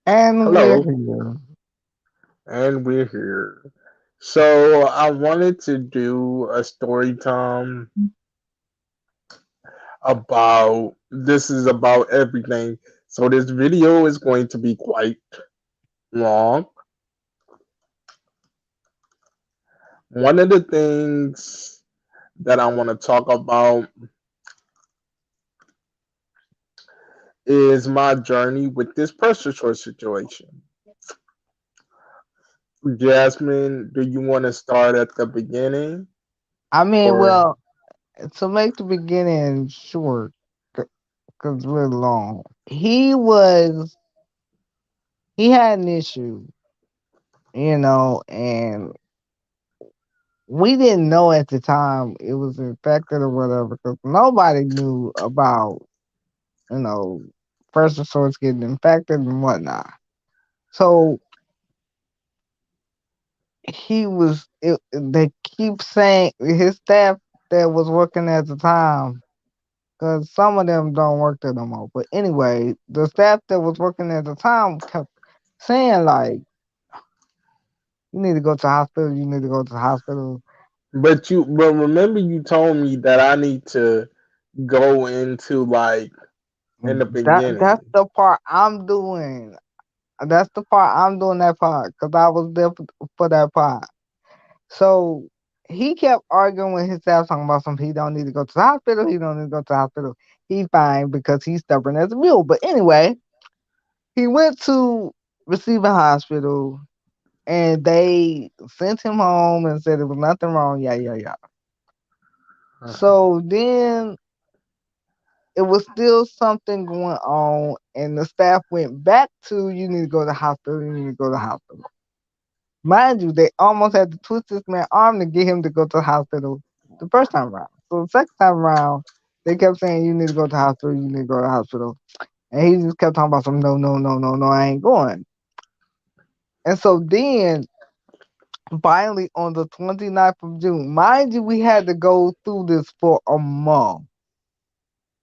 And we're Hello, here. and we're here. So I wanted to do a story time about this is about everything. So this video is going to be quite long. One of the things that I want to talk about is my journey with this pressure choice situation. Jasmine, do you want to start at the beginning I mean, or well, to make the beginning short, because we're long, he had an issue, and we didn't know at the time it was infected or whatever, because nobody knew about, you know, pressure sores getting infected and whatnot. So they keep saying his staff that was working at the time, because some of them don't work there no more. But anyway, the staff that was working at the time kept saying like, "You need to go to the hospital. You need to go to the hospital." but remember you told me that I need to go into like in the That's beginning. the part I'm doing. That's the part I'm doing that part because I was there for that part. So he kept arguing with his staff talking about something. He don't need to go to the hospital. He don't need to go to the hospital. He fine because he's stubborn as a mule. But anyway, he went to receive a hospital and they sent him home and said there was nothing wrong. Yeah, yeah, yeah. So then it was still something going on, and the staff went back to you need to go to the hospital. You need to go to the hospital. Mind you, they almost had to twist this man's arm to get him to go to the hospital the first time around. So the second time around, they kept saying you need to go to the hospital. You need to go to the hospital, and he just kept talking about some no, no, no, no, no. I ain't going. And so then finally on the 29th of June. Mind you, we had to go through this for a month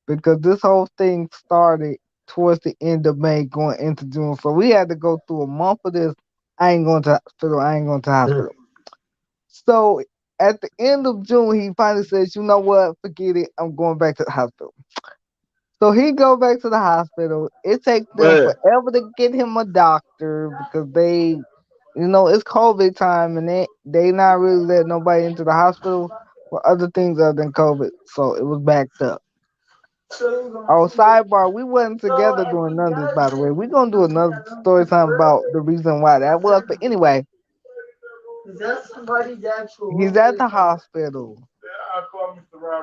because this whole thing started towards the end of May going into June. So we had to go through a month of this. I ain't going to the hospital. I ain't going to the hospital. So at the end of June, he finally says, you know what? Forget it. I'm going back to the hospital. So he go back to the hospital. It takes them But forever to get him a doctor because it's COVID time and they not really let nobody into the hospital for other things other than COVID. So it was backed up. Oh, sidebar, we wasn't together doing none of this, by the way. We're gonna do another story time about the reason why that was. But anyway, he's at the hospital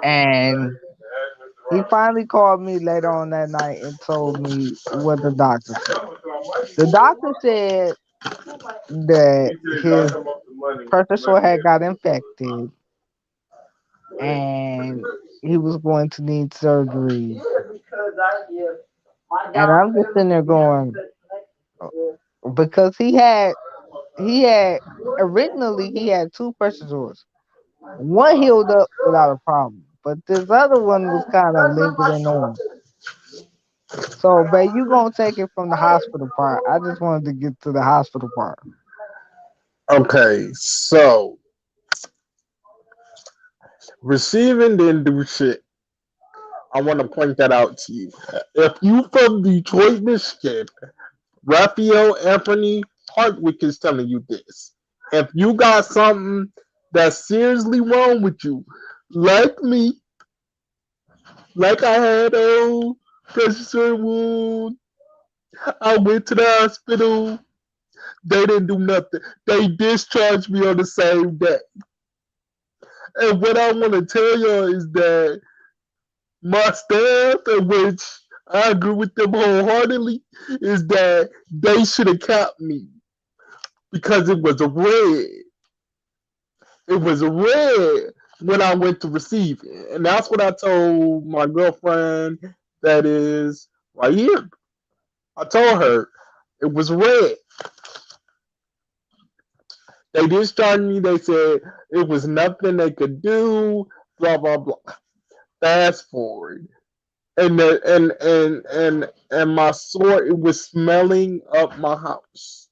and he finally called me later on that night and told me what the doctor said. The doctor said that his pressure sore had got infected and he was going to need surgery. And I'm just sitting there going, "Oh," because he had originally he had two pressure sores. One healed up without a problem, but this other one was kind of lingering on. So, babe, you gonna take it from the hospital part. I just wanted to get to the hospital part. okay, so receiving didn't do shit. I want to point that out to you. If you from Detroit, Michigan, Raphael Anthony Hardwick is telling you this. If you got something that's seriously wrong with you, like me, like I had a pressure wound, I went to the hospital. They didn't do nothing. They discharged me on the same day. And what I want to tell y'all is that my staff, in which I agree with them wholeheartedly, is that they should have kept me because it was a red. It was a red when I went to receive it. And that's what I told my girlfriend that is right here. I told her it was red. They discharged me. They said it was nothing they could do, blah, blah, blah. Fast forward. and and my sword, it was smelling up my house.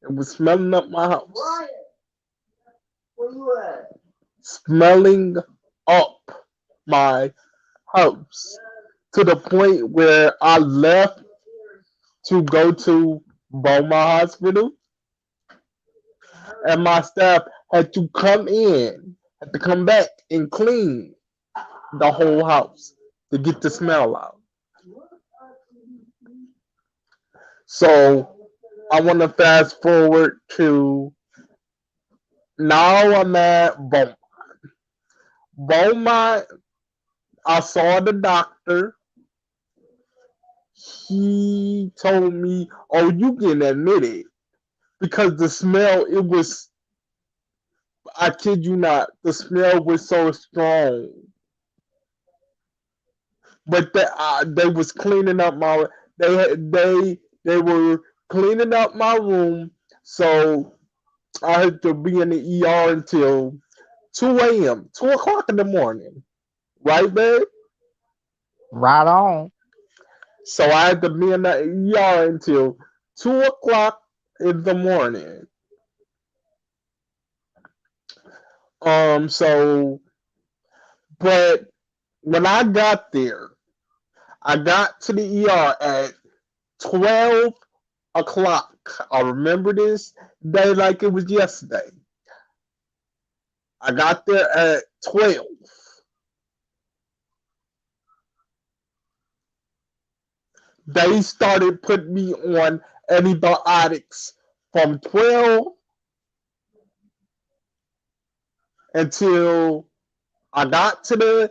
It was smelling up my house. Where you at? Smelling up my house to the point where I left to go to Beaumont Hospital, and my staff had to come in, had to come back and clean the whole house to get the smell out. So I want to fast forward to now. I'm at Beaumont. Beaumont, I saw the doctor. He told me, "Oh, you can admit it because the smell. It was. I kid you not. The smell was so strong." But they was cleaning up my. They were cleaning up my room, so I had to be in the ER until 2 a.m., 2 o'clock in the morning. Right, babe? Right on. So I had to be in the ER until 2 o'clock in the morning. So, but when I got there, I got to the ER at 12 o'clock. I remember this day like it was yesterday. I got there at 12. They started putting me on antibiotics from 12 until I got to the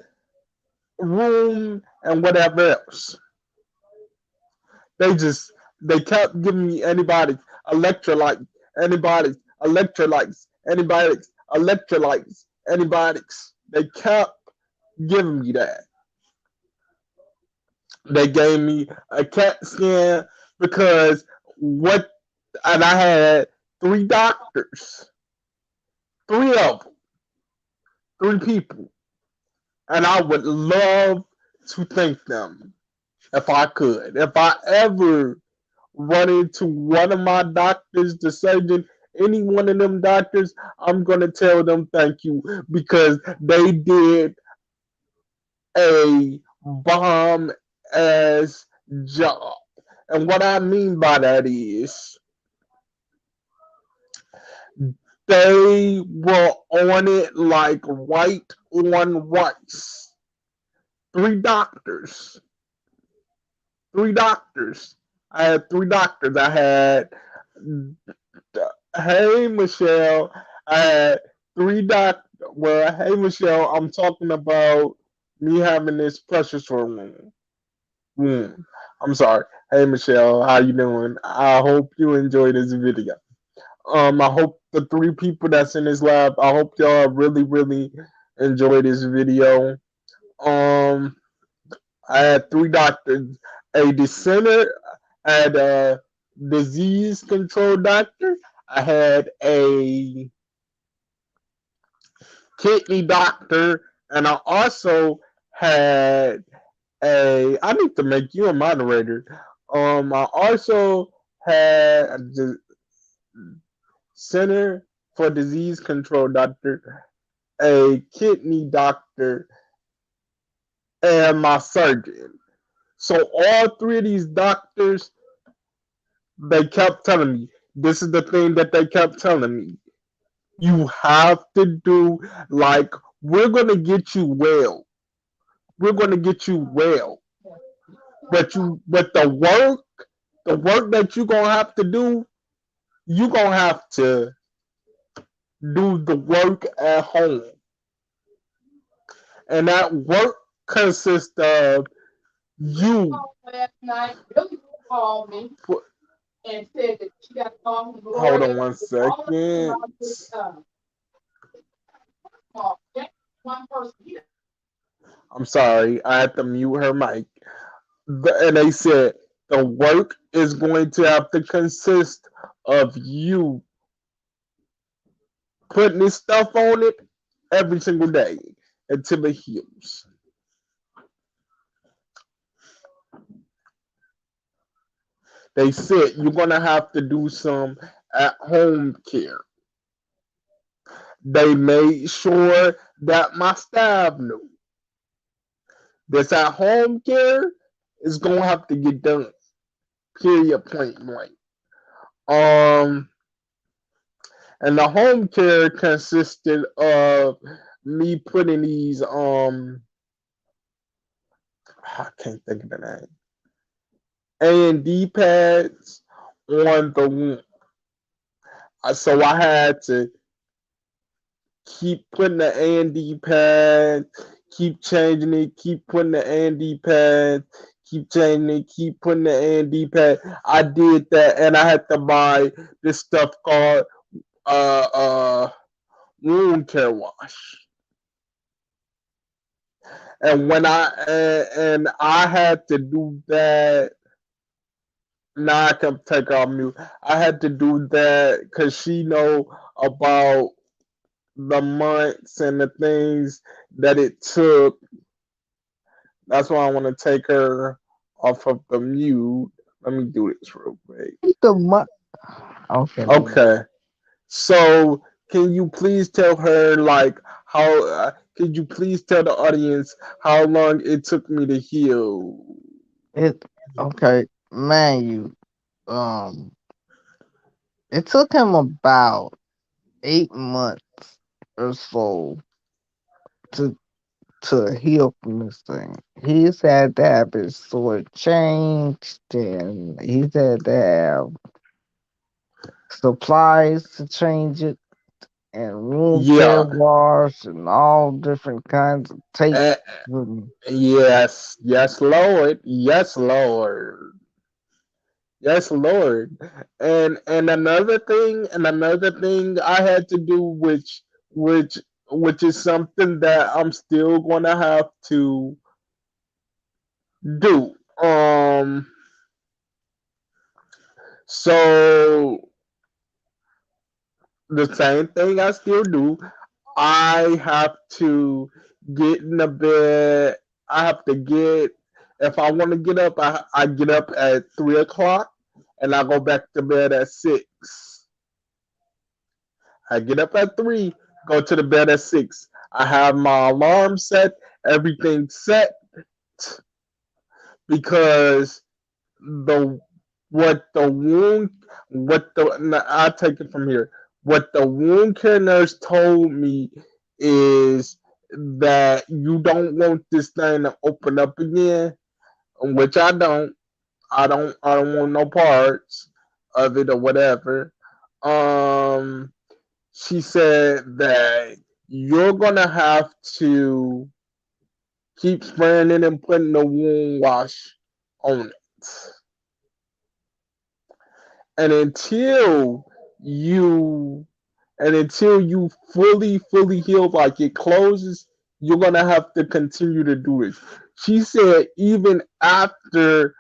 room and whatever else. They just they kept giving me antibiotics, electrolytes, antibiotics, electrolytes, antibiotics, electrolytes, antibiotics. They kept giving me that. They gave me a CAT scan because what, and I had three doctors, three of them, three people, and I would love to thank them if I could. If I ever run into one of my doctors, the surgeon, any one of them doctors, I'm gonna tell them thank you because they did a bomb ass job. And what I mean by that is they were on it like white on rice. Three doctors. Three doctors. I had three doctors. I had, hey Michelle, I had three doctors. Well, hey Michelle, I'm talking about me having this precious room. I'm sorry. Hey Michelle, how you doing? I hope you enjoy this video. I hope the three people that's in this lab, I hope y'all really, really enjoy this video. Um, I had three doctors, a dissenter, I had a disease control doctor, I had a kidney doctor, and I also had a. I need to make you a moderator. I also had the Center for Disease Control doctor, a kidney doctor, and my surgeon. So all three of these doctors, they kept telling me, this is the thing that they kept telling me. You have to do like we're gonna get you well. We're gonna get you well. But the work that you're gonna have to do, you're gonna have to do the work at home. And that work consists of you. Last night, Billy called me and said that she got a call from Gloria. Hold on 1 second. One person here. I'm sorry, I had to mute her mic. And they said the work is going to have to consist of you putting this stuff on it every single day until it heals. They said you're gonna have to do some at home care. They made sure that my staff knew this at home care is gonna have to get done. Period. Point blank. Um, and the home care consisted of me putting these I can't think of the name, A&D pads on the wound. So I had to keep putting the A&D pad, keep changing it, keep putting the A&D pad, keep changing it, keep putting the A&D pad. I did that, and I had to buy this stuff called uh uh wound care wash. And when I had to do that. Now I can take off mute. I had to do that because she know about the months and the things that it took. That's why I want to take her off of the mute. Let me do this real quick. The month. Okay, let me. Okay. So, can you please tell her like how? Could you please tell the audience how long it took me to heal? It okay, man. It took him about 8 months or so to heal from this thing. He's had to have his sword changed, and he's had to have supplies to change it, and wound care Yeah. wash, and all different kinds of tape. Uh, And yes. Yes, Lord. Yes, Lord. Yes, Lord. And another thing I had to do, which which is something that I'm still gonna have to do. So the same thing I still do. I have to get in the bed. I have to get if I want to get up, I get up at 3 o'clock and I go back to bed at 6. I get up at 3, go to the bed at 6. I have my alarm set, everything set because the what the wound what the I'll take it from here. What the wound care nurse told me is that you don't want this thing to open up again, which I don't. I don't want no parts of it or whatever. Um she said that you're gonna have to keep spraying it and putting the wound wash on it. And you until you fully heal, like it closes, you're gonna have to continue to do it. She said even after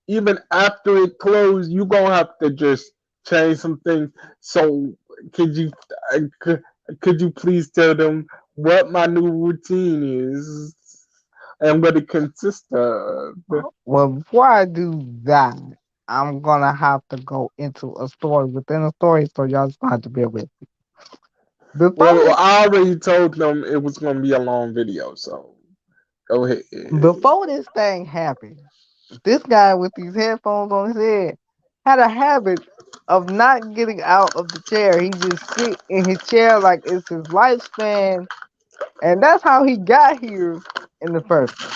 it closed, you're gonna have to just change some things. So could you uh, could, could you please tell them what my new routine is and what it consists of? well, before I do that, I'm gonna have to go into a story within a story, so y'all just gonna have to bear with me. Before Well, this, I already told them it was gonna be a long video, so go ahead. before this thing happened, this guy with these headphones on his head had a habit of not getting out of the chair. He just sit in his chair like it's his lifespan, and that's how he got here in the first place.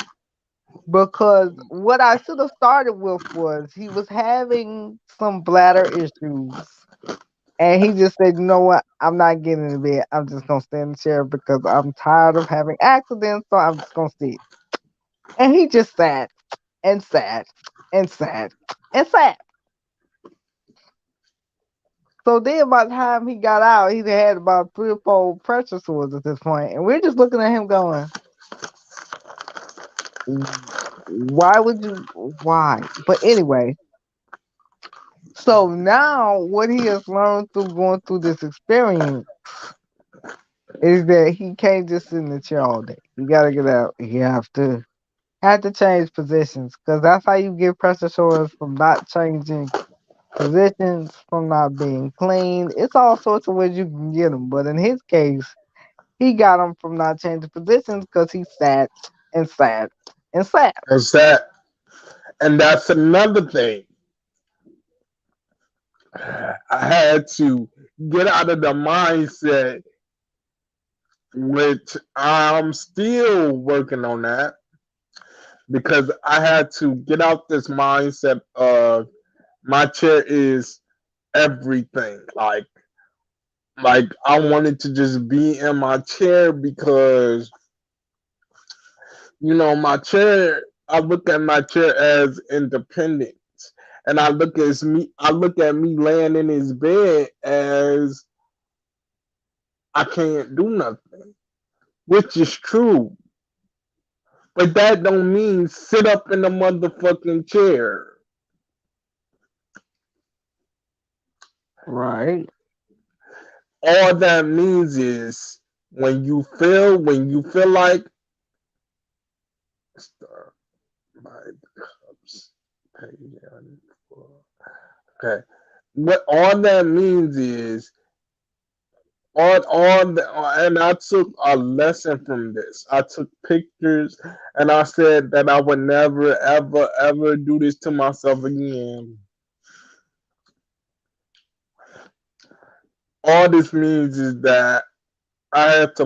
Because what I should have started with was he was having some bladder issues. And he just said, you know what? I'm not getting in bed. I'm just gonna stay in the chair because I'm tired of having accidents, so I'm just gonna sit. And he just sat and sat and sat and sat. So then by the time he got out, he had about 3 or 4 pressure sores at this point. And we're just looking at him going, why would you why? But anyway, so now what he has learned through going through this experience is that he can't just sit in the chair all day. You gotta get out. You have to change positions because that's how you get pressure sores from not changing. positions, from not being clean. It's all sorts of ways you can get them. But in his case, he got them from not changing positions because he sat and sat and sat. Is that, and that's another thing. I had to get out of the mindset, which I'm still working on that, because I had to get out this mindset of my chair is everything. Like I wanted to just be in my chair because my chair. I look at my chair as independent, and I look at me laying in his bed as I can't do nothing, which is true. But that don't mean sit up in the motherfucking chair. Right. All that means is when you feel like start my cups page okay. What all that means is and I took a lesson from this. I took pictures and I said that I would never ever ever do this to myself again. All this means is that I had to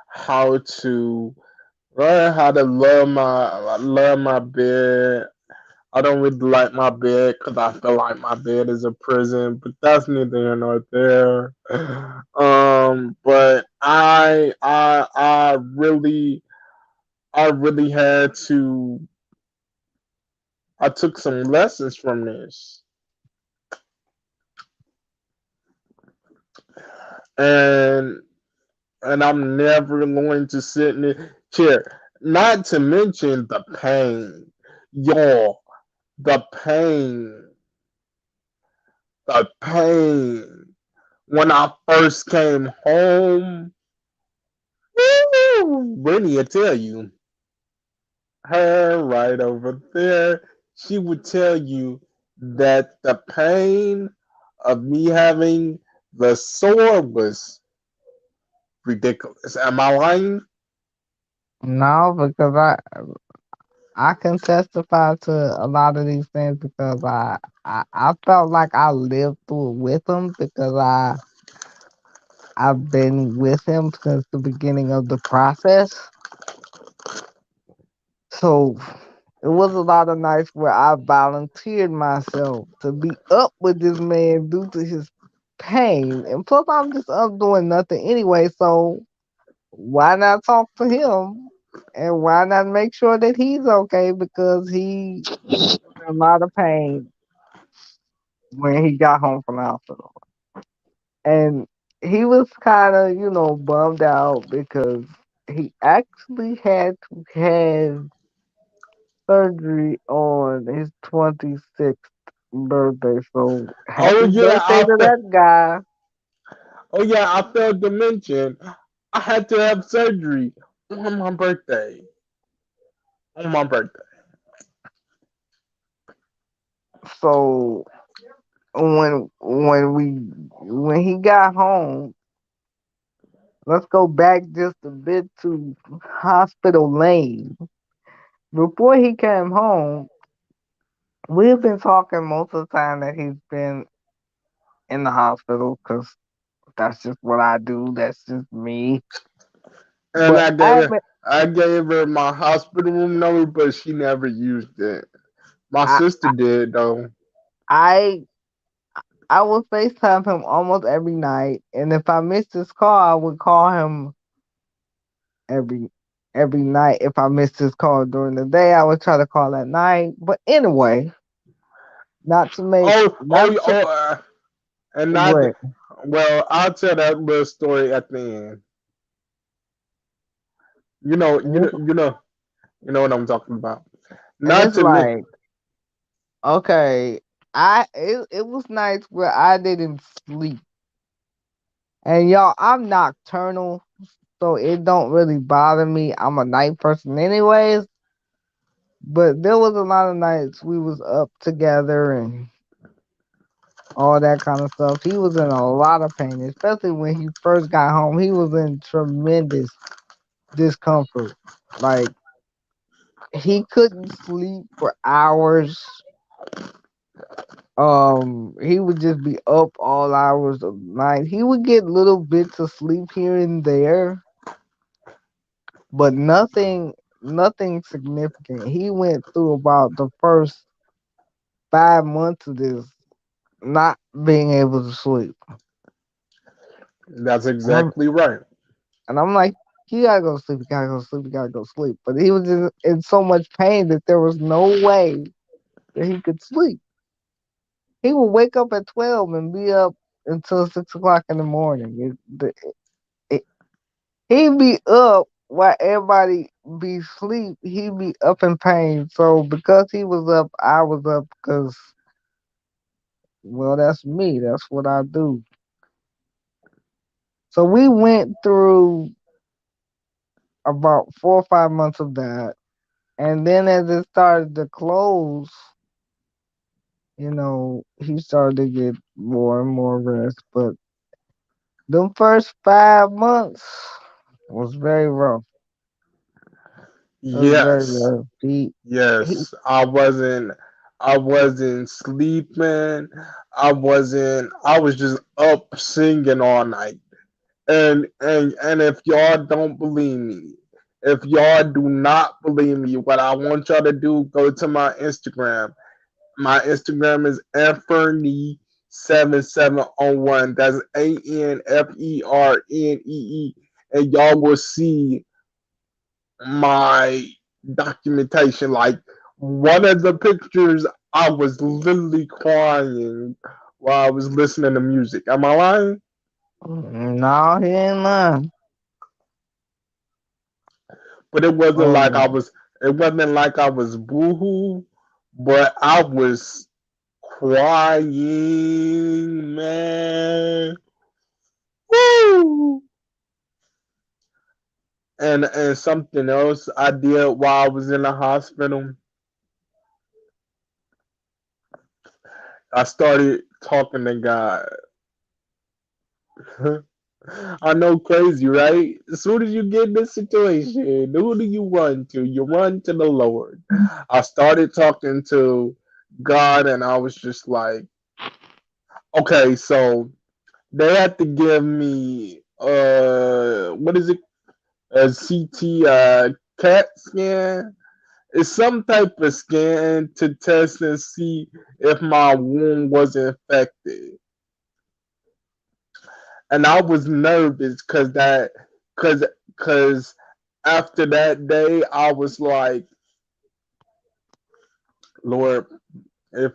how to learn how to love my bed. I don't really like my bed because I feel like my bed is a prison, but that's neither here nor there. But I really had to. I took some lessons from this, and I'm never going to sit in a chair. Not to mention the pain, y'all. The pain, the pain. When I first came home, woo, Brittany will tell you, her right over there, she would tell you that the pain of me having the sore was ridiculous. Am I lying? No, because I can testify to a lot of these things because I felt like I lived through it with him because I've been with him since the beginning of the process. So it was a lot of nights where I volunteered myself to be up with this man due to his pain. And plus I'm just up doing nothing anyway, so why not talk to him? And why not make sure that he's okay because he was in a lot of pain when he got home from the hospital. And he was kind of, bummed out because he actually had to have surgery on his 26th birthday. So Oh happy yeah, birthday to that guy. I failed to mention I had to have surgery on my birthday. On my birthday. So when he got home, let's go back just a bit to Hospital Lane. Before he came home, we've been talking most of the time that he's been in the hospital because that's just what I do. That's just me. And But I gave her my hospital room number, but she never used it. My I, sister did though. I, I would FaceTime him almost every night, and if I missed his call, I would call him every every night. If I missed his call during the day, I would try to call at night. But anyway, not to make Oh, not oh, to oh, and not. great. Well, I'll tell that little story at the end. You know, And you know, it's, you know, you know what I'm talking about. and Not it's to me. like, okay, it was nights where I didn't sleep. And y'all, I'm nocturnal, so it don't really bother me. I'm a night person anyways. But there was a lot of nights we was up together and all that kind of stuff. He was in a lot of pain, especially when he first got home. He was in tremendous discomfort. Like he couldn't sleep for hours. He would just be up all hours of the night. He would get little bits of sleep here and there, but nothing significant. He went through about the first 5 months of this not being able to sleep. That's And exactly right. I'm like, you gotta go to sleep, you gotta go to sleep, you gotta go to sleep. But he was just in so much pain that there was no way that he could sleep. He would wake up at 12 and be up until 6 o'clock in the morning. It, he'd be up while everybody be asleep. He'd be up in pain. So because he was up, I was up because, well, that's me. That's what I do. So we went through about 4 or 5 months of that. And then as it started to close, he started to get more and more rest. But the first 5 months was very rough. It was very Yes. rough. He Yes. I wasn't sleeping. I was just up singing all night. And if y'all don't believe me, if y'all do not believe me, what I want y'all to do, go to my Instagram. My Instagram is Anferny7701. That's ANFERNEE. And y'all will see my documentation. Like one of the pictures, I was literally crying while I was listening to music. Am I lying? no, he ain't lying. But it wasn't Oh like I no. was. It wasn't like I was boohoo, but I was crying, man. Woo! And something else I did while I was in the hospital, I started talking to God. I know, crazy, right? As soon as you get in this situation, who do you run to? You run to the Lord. I started talking to God, and I was just like, okay, so they had to give me what is it? A CT CAT scan. It's some type of scan to test and see if my wound was infected. And I was nervous cause cause after that day I was like, Lord, if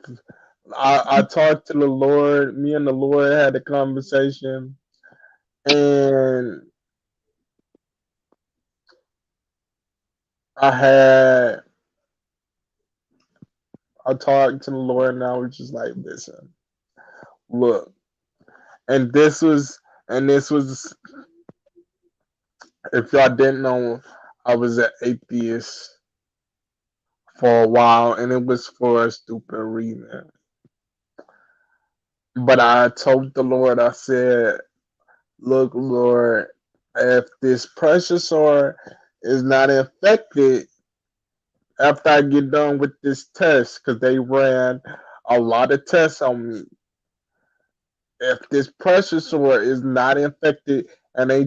I talked to the Lord, me and the Lord had a conversation, and I had I talked to the Lord, and I was just like, listen, look, and this was if y'all didn't know, I was an atheist for a while, and it was for a stupid reason. But I told the Lord, I said, look, Lord, if this precious oil is not infected after I get done with this test, because they ran a lot of tests on me, if this precious oil is not infected and they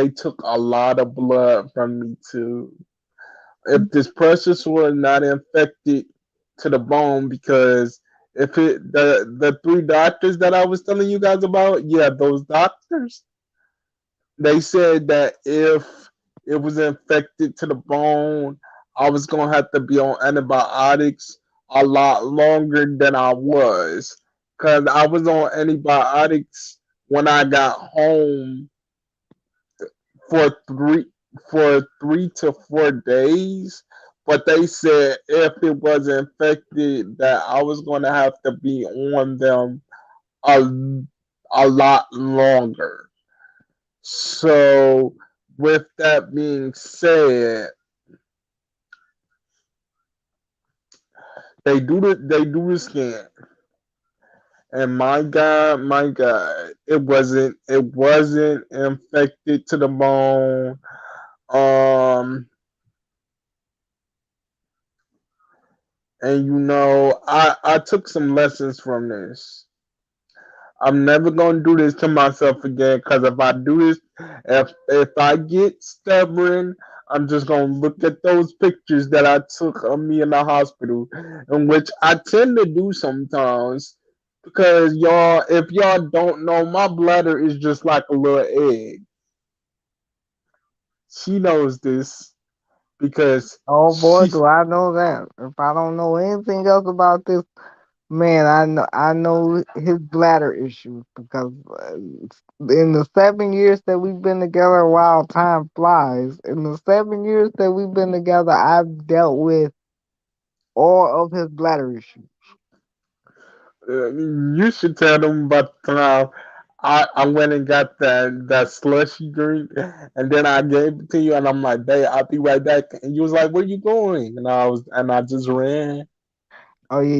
took a lot of blood from me too. If this precious oil is not infected to the bone, because if the three doctors that I was telling you guys about, yeah, those doctors, they said that if it was infected to the bone, I was gonna have to be on antibiotics a lot longer than I was, because I was on antibiotics when I got home for three to 4 days. But they said if it was infected, that I was going to have to be on them a, a lot longer. So, with that being said, they do the scan, And my God, it wasn't infected to the bone. Um, and I took some lessons from this. I'm never gonna do this to myself again. Cause if I do this, if I get stubborn, I'm just gonna look at those pictures that I took of me in the hospital, in which I tend to do sometimes. Because y'all, if y'all don't know, my bladder is just like a little egg. She knows this because Oh boy, she do I know that. If I don't know anything else about this man, I know his bladder issues because in the 7 years that we've been together, while time flies, in the 7 years that we've been together, I've dealt with all of his bladder issues. you should tell them about the time I went and got that slushy drink, and then I gave it to you, and I'm like, "Babe, I'll be right back." And you was like, "Where you going?" And I just ran. Oh yeah,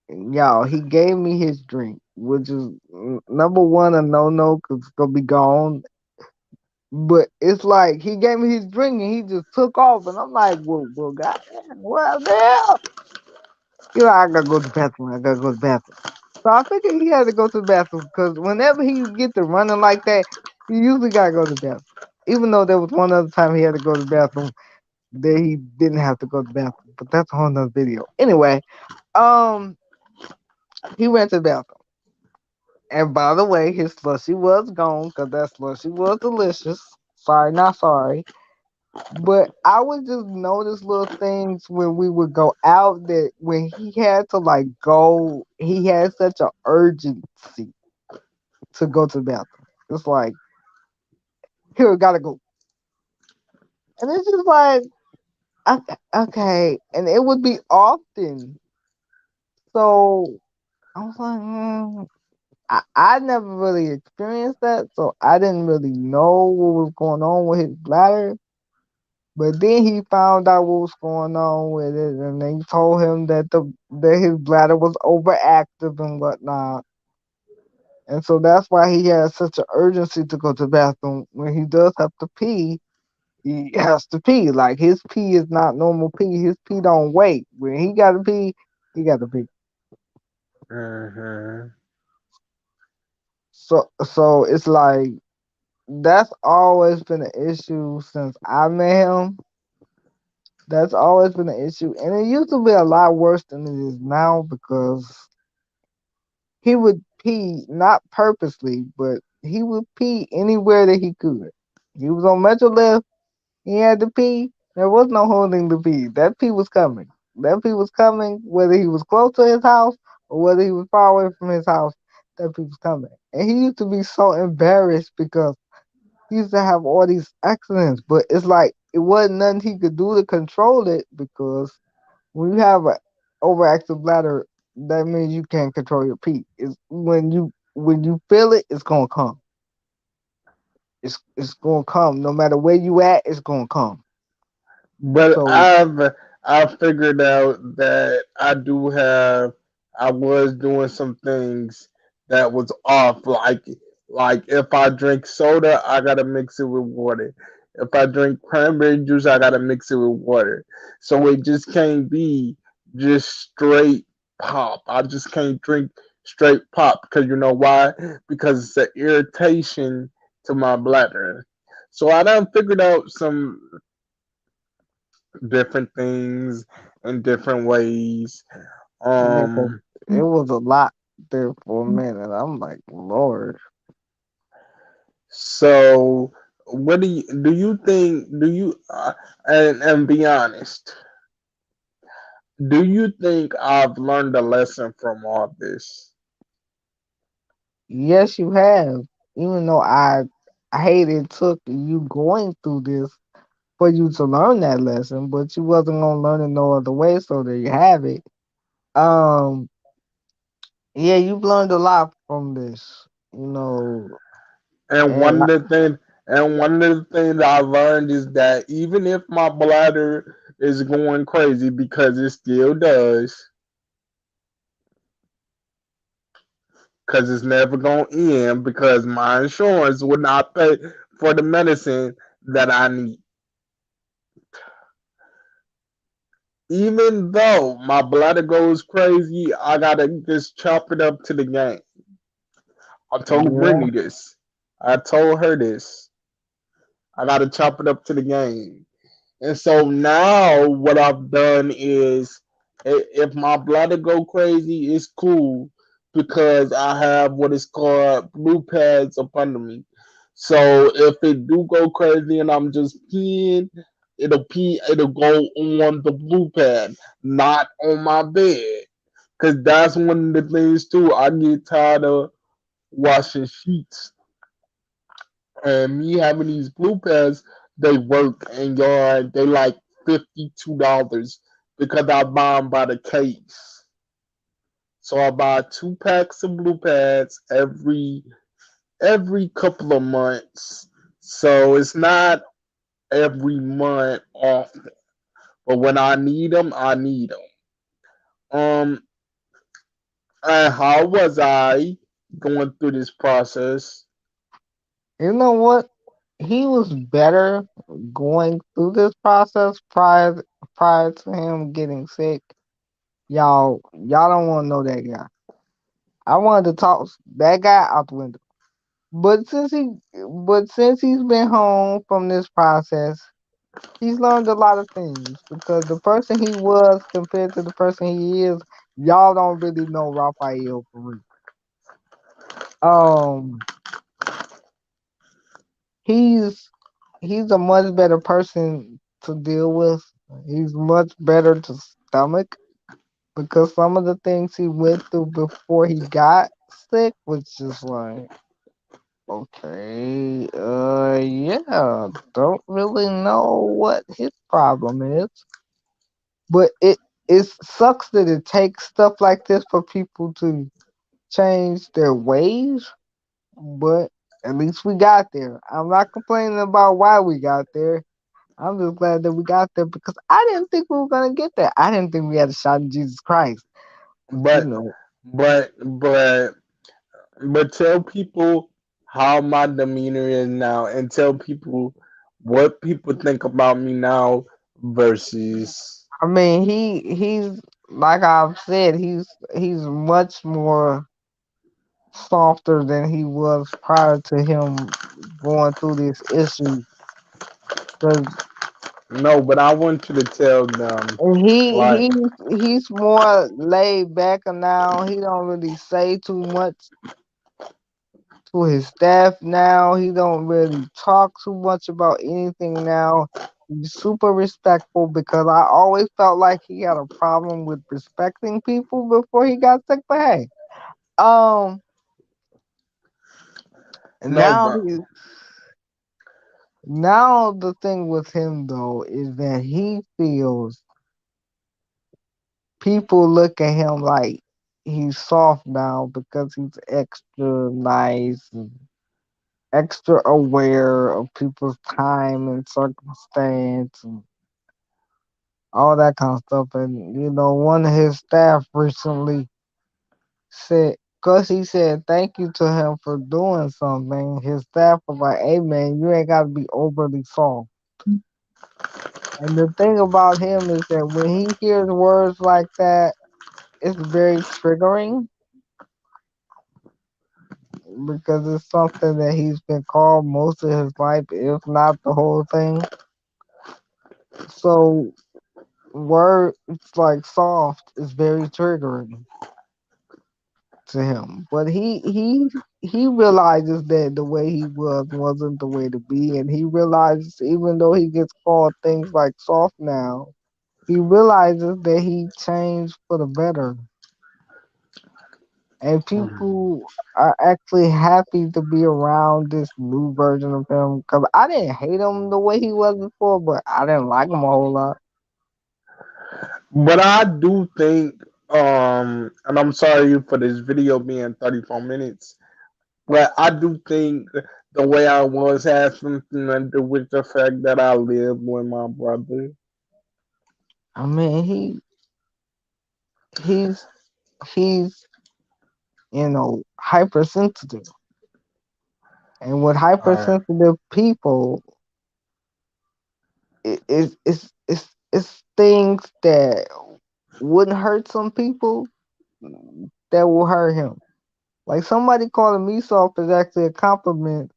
y'all. He gave me his drink, which is number one a no no because it's gonna be gone. But it's like he gave me his drink and he just took off, and I'm like, well, goddamn, what the hell? You know, I gotta go to the bathroom. I gotta go to the bathroom. So I figured he had to go to the bathroom because whenever he get to running like that, he usually gotta go to the bathroom. Even though there was one other time he had to go to the bathroom that he didn't have to go to the bathroom, but that's a whole nother video. Anyway, um, he went to the bathroom. And by the way, his slushy was gone because that slushy was delicious. Sorry, not sorry. But I would just notice little things when we would go out that when he had to like go, he had such an urgency to go to the bathroom. It's like, here, gotta go. And it's just like, okay, okay. And it would be often. So I was like, I never really experienced that. So I didn't really know what was going on with his bladder. But then he found out what was going on with it, and they told him that his bladder was overactive and whatnot. And so that's why he has such an urgency to go to the bathroom. When he does have to pee, he has to pee. Like his pee is not normal pee. His pee don't wait. When he got to pee, he got to pee. Hmm. So it's like that's always been an issue since I met him. That's always been an issue, and it used to be a lot worse than it is now because he would pee not purposely, but he would pee anywhere that he could. He was on Metro Left. He had to pee. There was no holding the pee. That pee was coming. That pee was coming, whether he was close to his house or whether he was far away from his house. That pee was coming, and he used to be so embarrassed because he used to have all these accidents. But it's like it wasn't nothing he could do to control it because when you have an overactive bladder, that means you can't control your pee. It's when you feel it, it's gonna come. It's gonna come. No matter where you at, it's gonna come. But So I've figured out that I was doing some things that was off. Like if I drink soda, I gotta mix it with water. If I drink cranberry juice, I gotta mix it with water. So it just can't be just straight pop. I just can't drink straight pop because you know why? Because it's an irritation to my bladder. So I done figured out some different things in different ways. because Um, it was a lot there for a minute. I'm like, Lord. so what do you think? Do you and be honest? Do you think I've learned a lesson from all this? Yes, you have. Even though I hate it took you going through this for you to learn that lesson, but you wasn't gonna learn it no other way, so there you have it. Um, yeah, you've learned a lot from this, you know, And and one of the things I learned is that even if my bladder is going crazy because it still does, because it's never gonna end because my insurance would not pay for the medicine that I need. Even though my bladder goes crazy, I gotta just chop it up to the game. I told Yeah. Brittany this. I told her this. I gotta chop it up to the game. And so now what I've done is if my bladder go crazy, it's cool because I have what is called blue pads up under me. So if it do go crazy and I'm just peeing, it'll go on the blue pad, not on my bed. Cause that's one of the things too. I get tired of washing sheets and me having these blue pads, they work and they like $52 because I buy them by the case. So I buy 2 packs of blue pads every couple of months. So it's not every month often, but when I need them, I need them. Um, and how was I going through this process? You know what? He was better going through this process prior to him getting sick. Y'all don't want to know that guy. I wanted to toss that guy out the window. But since he's been home from this process, he's learned a lot of things because the person he was compared to the person he is, y'all don't really know Raphael for real. Um, he's he's a much better person to deal with. He's much better to stomach because some of the things he went through before he got sick was just like, okay, yeah, don't really know what his problem is, but it sucks that it takes stuff like this for people to change their ways, but at least we got there. I'm not complaining about why we got there. I'm just glad that we got there because I didn't think we were gonna get there. I didn't think we had a shot in Jesus Christ. You But know, but but But tell people how my demeanor is now and tell people what people think about me now versus I mean, he's like I've said, he's much more softer than he was prior to him going through this issue. Cause no, but I want you to tell them he like he's more laid back now. He don't really say too much to his staff now. He don't really talk too much about anything now. He's super respectful because I always felt like he had a problem with respecting people before he got sick. But hey, um, no, now but he now the thing with him though is that he feels people look at him like he's soft now because he's extra nice and extra aware of people's time and circumstance and all that kind of stuff. And one of his staff recently said, cause he said thank you to him for doing something. His staff was like, "Hey man, you ain't got to be overly soft." And the thing about him is that when he hears words like that, it's very triggering because it's something that he's been called most of his life, if not the whole thing. So words like soft is very triggering to him. But he realizes that the way he was wasn't the way to be, and he realizes even though he gets called things like soft now, he realizes that he changed for the better, and people are actually happy to be around this new version of him. Cause I didn't hate him the way he was before, but I didn't like him a whole lot. but I do think and I'm sorry for this video being 34 minutes, but I do think the way I was had something to do with the fact that I lived with my brother. I mean, he's he's hypersensitive. And with All right. hypersensitive people, it's things that wouldn't hurt some people that will hurt him. Like somebody calling me soft is actually a compliment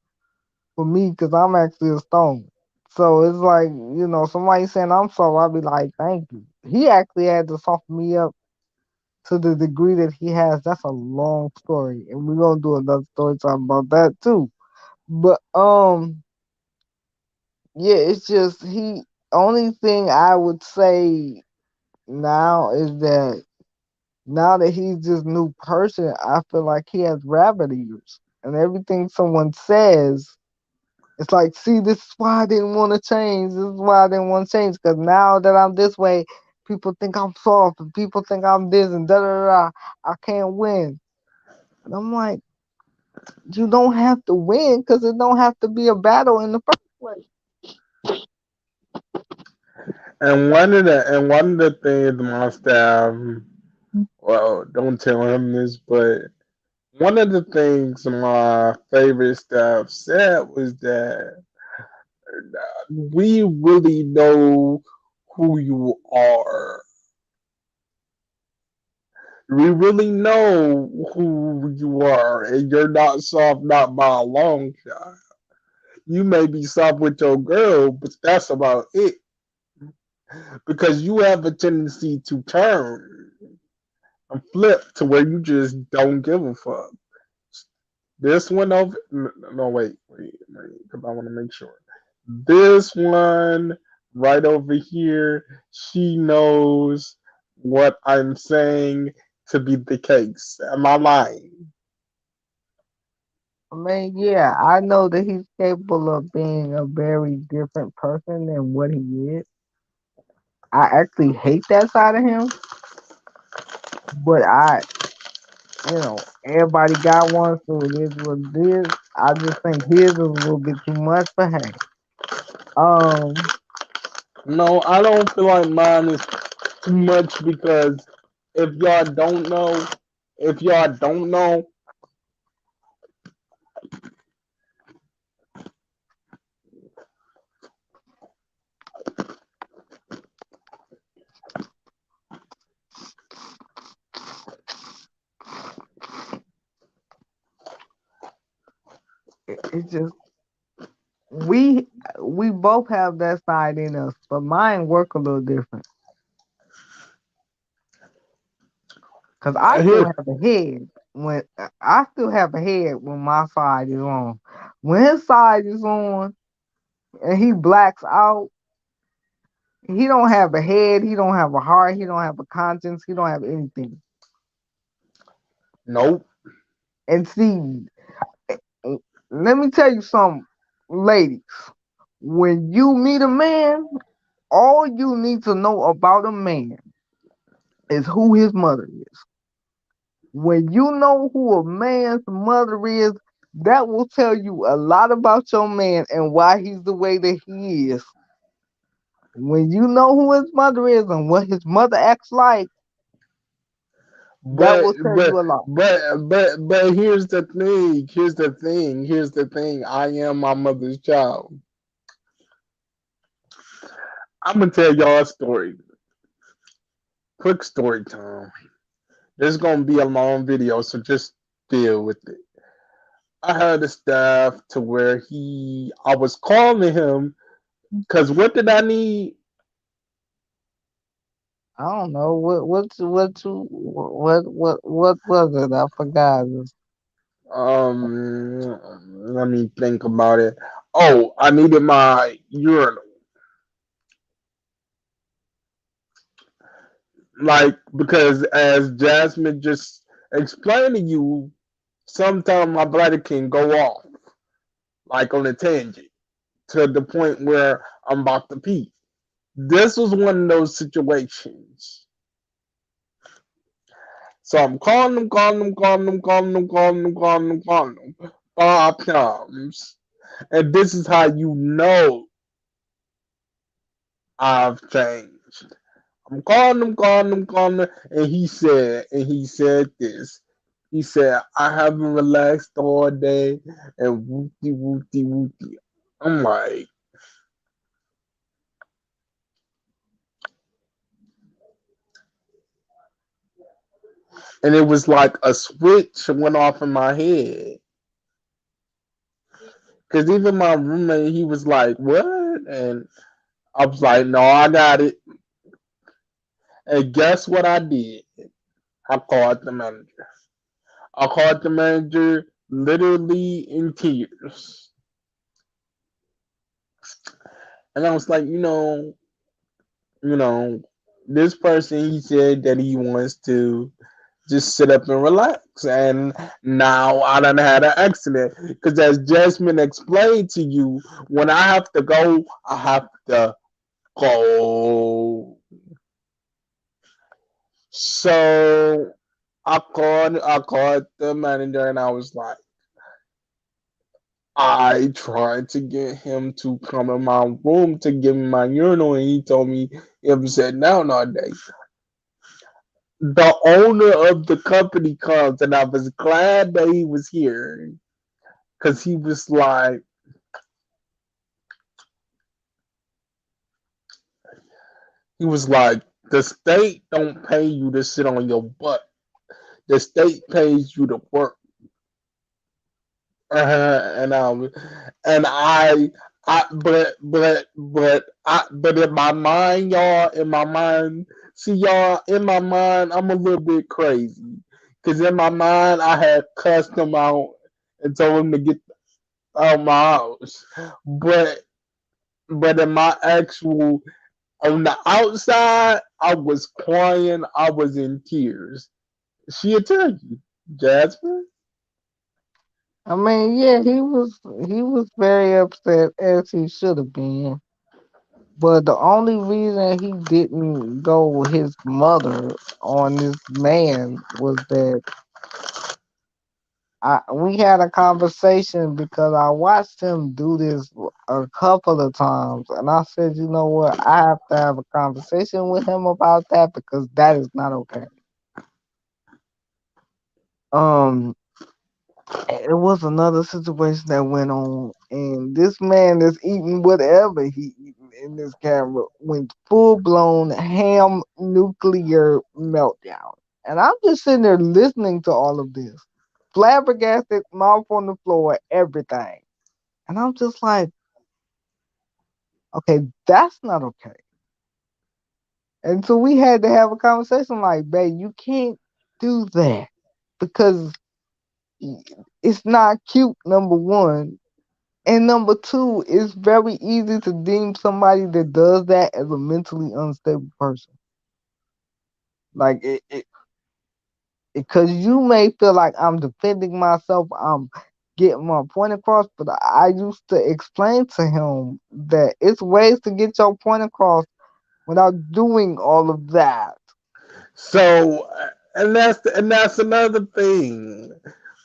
for me because I'm actually a stone. So it's like, somebody saying I'm soft, I'll be like, thank you. He actually had to soften me up to the degree that he has. That's a long story. And we're gonna do another story talking about that too. But yeah, it's just he only thing I would say now is that now that he's this new person, I feel like he has rabbit ears. And everything someone says, it's like, see, this is why I didn't want to change. This is why I didn't want to change. Because now that I'm this way, people think I'm soft and people think I'm this and da da da. I can't win. And I'm like, you don't have to win because it don't have to be a battle in the first place. And one of the things my staff, well, don't tell him this, but one of the things my favorite staff said was that we really know who you are. We really know who you are, and you're not soft, not by a long shot. You may be soft with your girl, but that's about it. Because you have a tendency to turn and flip to where you just don't give a fuck. This one over, no, wait, because I want to make sure. This one right over here, she knows what I'm saying to be the case. Am I lying? I mean, yeah, I know that he's capable of being a very different person than what he is. I actually hate that side of him, but everybody got one, so it is what it is. I just think his is a little bit too much, but hey, um, No, I don't feel like mine is too much because if y'all don't know, if y'all don't know, it's just we we both have that side in us, but mine work a little different. Cause I still here, have a head when I still have a head when my side is on. When his side is on and he blacks out, he don't have a head, he don't have a heart, he don't have a conscience, he don't have anything. nope. And see, let me tell you something, ladies. When you meet a man, all you need to know about a man is who his mother is. When you know who a man's mother is, that will tell you a lot about your man and why he's the way that he is. When you know who his mother is and what his mother acts like, that But will tell but you a lot. but here's the thing. Here's the thing. I am my mother's child. I'm gonna tell y'all a story. Quick story time. This is gonna be a long video, so just deal with it. I had a staff to where I was calling him because what did I need? I don't know what was it? I forgot. Let me think about it. Oh, I needed my urinal. Like, because as Jasmine just explained to you, sometimes my bladder can go off, like on a tangent, to the point where I'm about to pee. This was one of those situations. So I'm calling them 5 times. And this is how you know I've changed. I'm calling him, and he said this. He said, I haven't relaxed all day and whoopty whoopty whoopty. I'm like, and it was like a switch went off in my head. Cause even my roommate, he was like, what? And I was like, no, I got it. And guess what I did? I called the manager. I called the manager literally in tears. And I was like, you know, this person, he said that he wants to just sit up and relax. And now I done had an accident. Because as Jasmine explained to you, when I have to go, I have to go. So I called the manager and I was like, I tried to get him to come in my room to give me my urinal, and he told me if he said down all day. The owner of the company comes, and I was glad that he was here because he was like, the state don't pay you to sit on your butt. The state pays you to work. And but in my mind, y'all, in my mind, see y'all, in my mind, I'm a little bit crazy, cause in my mind, I had cussed him out and told him to get out my house, but in my actual on the outside, I was crying, I was in tears. She'll tell you, Jasmine. I mean, yeah, he was very upset as he should have been. But the only reason he didn't go with his mother on this man was that we had a conversation because I watched him do this a couple of times, and I said, you know what, I have to have a conversation with him about that because that is not okay. Um, it was another situation that went on, and this man is eating whatever he eating in this camera went full blown ham nuclear meltdown. And I'm just sitting there listening to all of this, flabbergasted, mouth on the floor, everything. And I'm just like, okay, that's not okay. And so we had to have a conversation like, babe, you can't do that because it's not cute, number one. And number two, it's very easy to deem somebody that does that as a mentally unstable person. Like because you may feel like I'm defending myself, I'm getting my point across, but I used to explain to him that it's ways to get your point across without doing all of that. So, and that's another thing.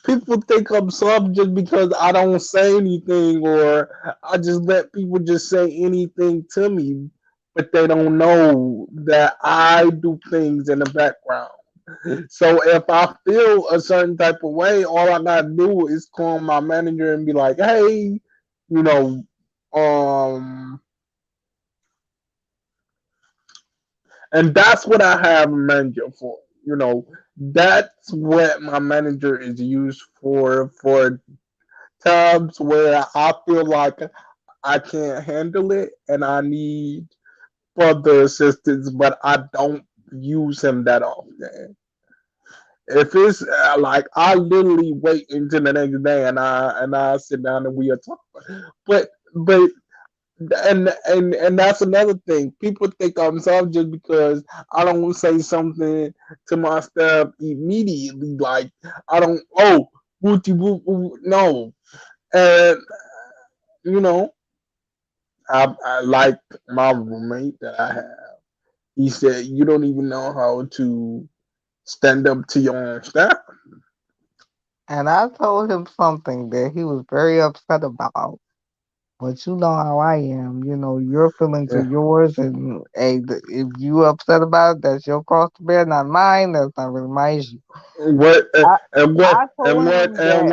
People think I'm soft just because I don't say anything, or I just let people just say anything to me, but they don't know that I do things in the background. So if I feel a certain type of way, all I gotta do is call my manager and be like, "Hey, you know, um." And that's what I have a manager for. That's what my manager is used for times where I feel like I can't handle it and I need further assistance, but I don't use him that often. If it's like I literally wait until the next day and I sit down and we are talking, but and that's another thing. People think I'm soft just because I don't say something to my staff immediately. Like I don't. Oh, wooty woo woo. No, and you know, I like my roommate that I have. He said you don't even know how to stand up to your own staff. And I told him something that he was very upset about. But you know how I am. You know, your feelings are Yeah. yours, and hey, if you upset about it, that's your cross to bear, not mine. That's not really my issue. What I and I what told him and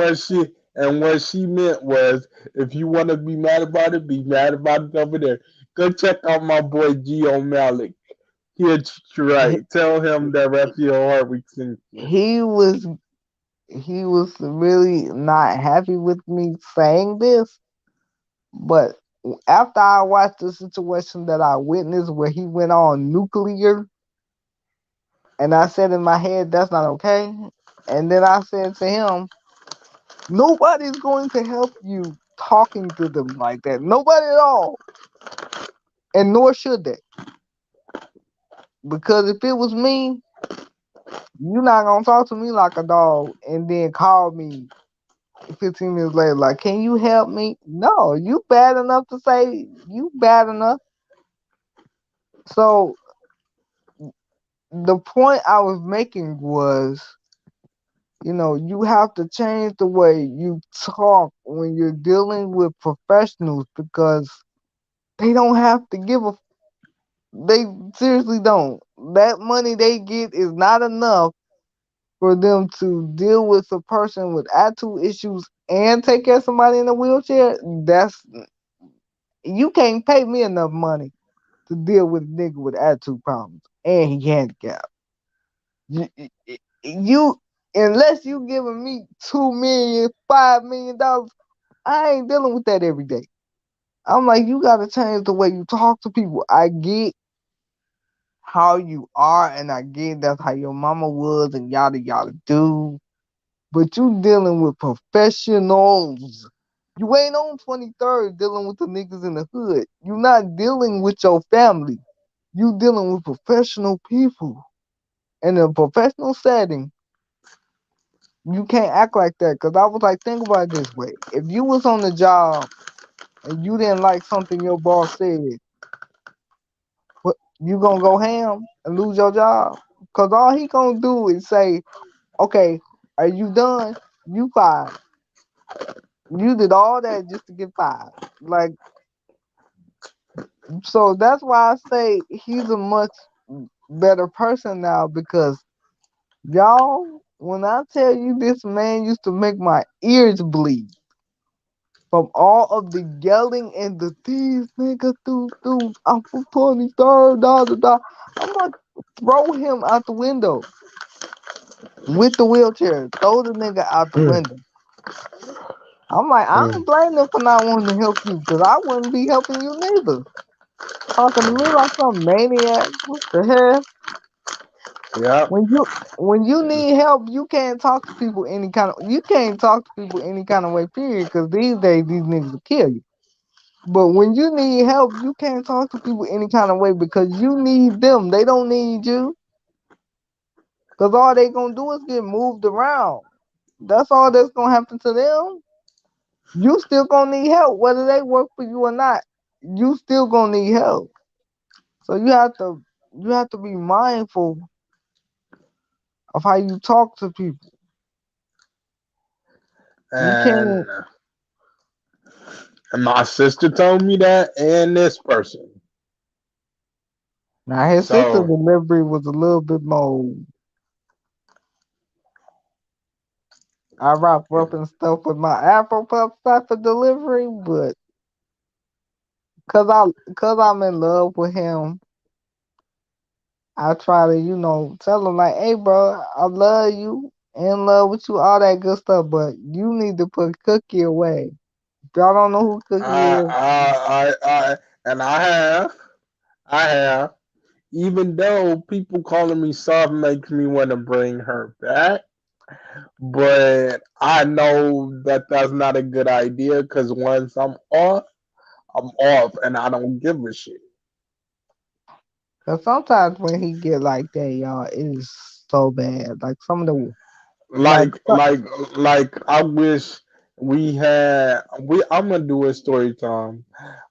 that what she meant was, if you want to be mad about it, be mad about it over there. Go check out my boy Gio Malik. He'll treat you he, right. Tell him that Raphael Hardwick sent you. he was he was really not happy with me saying this, but after I watched the situation that I witnessed where he went on nuclear, and I said in my head, that's not okay. And then I said to him, nobody's going to help you talking to them like that. Nobody at all. And nor should they. Because if it was me, you're not gonna talk to me like a dog and then call me 15 minutes later, like, can you help me? No, you bad enough to say you bad enough. So the point I was making was, you have to change the way you talk when you're dealing with professionals because they don't have to give a they seriously don't. That money they get is not enough for them to deal with a person with attitude issues and take care of somebody in a wheelchair. That's You can't pay me enough money to deal with a nigga with attitude problems and he handicapped. You unless you giving me 2 million, $5 million, I ain't dealing with that every day. I'm like, you gotta change the way you talk to people. I get how you are, and I get that's how your mama was, and yada yada do. But you dealing with professionals. You ain't on 23rd dealing with the niggas in the hood. You not dealing with your family. You dealing with professional people. In a professional setting, you can't act like that. Cause I was like, think about it this way. If you was on the job and you didn't like something your boss said, what you gonna go ham and lose your job? Cause all he gonna do is say, okay, are you done? You fired. You did all that just to get fired. Like, so that's why I say he's a much better person now because y'all, when I tell you this man used to make my ears bleed from all of the yelling and the these nigga do I'm from 23rd, da da da. I'm like, throw him out the window with the wheelchair. Throw the nigga out the Mm, window. I'm like, I mm. don't blame them for not wanting to help you because I wouldn't be helping you neither. Talking to me like some maniac. What the hell? Yep. When you when you need help, you can't talk to people any kind of you can't talk to people any kind of way, period, because these days these niggas will kill you. But when you need help, you can't talk to people any kind of way because you need them. They don't need you. Cause all they gonna do is get moved around. That's all that's gonna happen to them. You still gonna need help, whether they work for you or not. You still gonna need help. So you have to be mindful of how you talk to people. You And can't. my sister told me that, and this person. Now his sister So, delivery was a little bit more. I wrap up and stuff with my Afro Puff type of delivery, but cause I'm in love with him, I try to tell him like, hey bro, I love you, in love with you, all that good stuff, but you need to put Cookie away. If y'all don't know who Cookie I, is, and I have, even though people calling me soft makes me want to bring her back, but I know that that's not a good idea because once I'm off, and I don't give a shit. cause sometimes when he get like that, y'all, it is so bad. Like some of the like Like, like, like, I wish we had. I'm gonna do a story time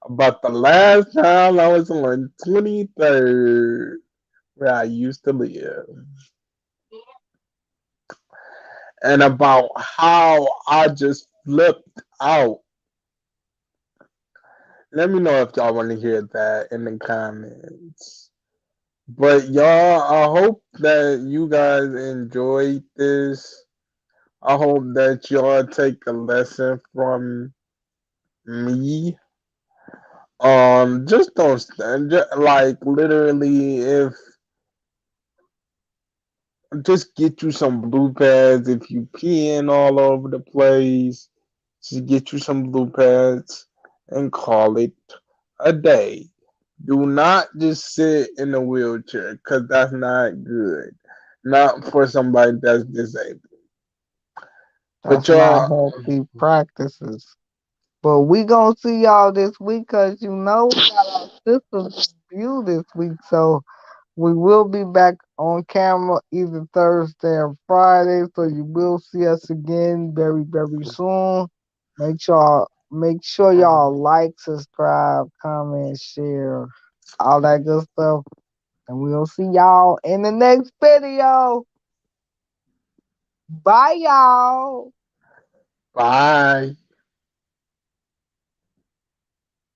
about the last time I was on 23rd, where I used to live, and about how I just flipped out Let me know if y'all want to hear that in the comments. But y'all, I hope that you guys enjoyed this. I hope that y'all take a lesson from me. Just don't stand. Like literally, if just get you some blue pads if you peeing all over the place. Just get you some blue pads and call it a day. Do not just sit in a wheelchair because that's not good. Not for somebody that's disabled. But That's not y'all, healthy practices. But we gonna see y'all this week because we got our sisters view this week. So we will be back on camera either Thursday or Friday. So you will see us again very, very soon. Make sure y'all like, subscribe, comment, share, all that good stuff. And we'll see y'all in the next video. Bye y'all. bye.